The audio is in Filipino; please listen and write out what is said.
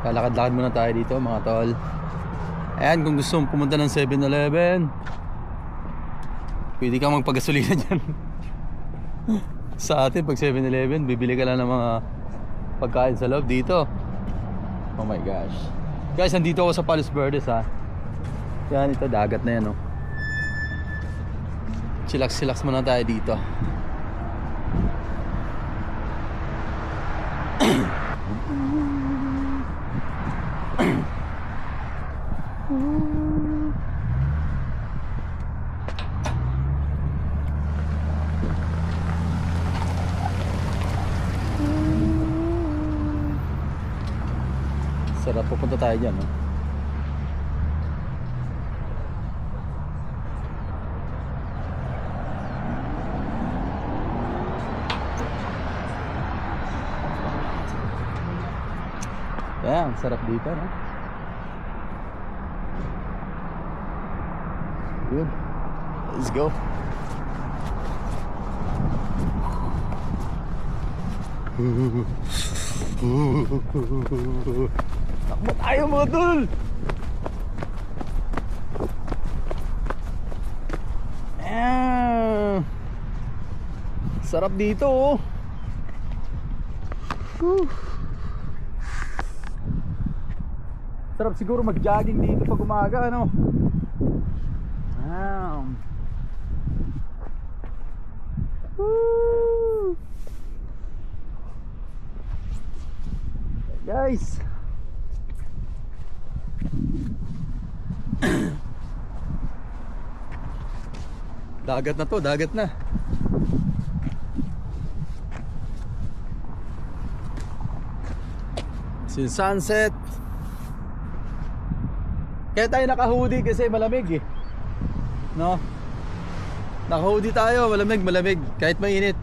Lalakad-lakad muna tayo dito mga tol. Ayan, kung gusto mong pumunta ng 7-Eleven, pwede kang magpagasolina dyan. Sa atin pag 7-Eleven, bibili ka lang ng mga pagkain sa loob dito. Oh my gosh. Guys, nandito ako sa Palos Verdes ha. Yan, ito dagat na yan oh. Chillax muna tayo dito. Sarap, pupunta tayo dyan no? Yan, sarap dito no? Good. Let's go. Takbo tayo mga tol. Sarap dito oh. Sarap siguro mag-jogging dito pag umaga ano. Guys, dagat na to, dagat na. Since sunset. Kaya tayo naka-hoodie kasi malamig eh. No? Naka-hoodie tayo, malamig, kahit mainit.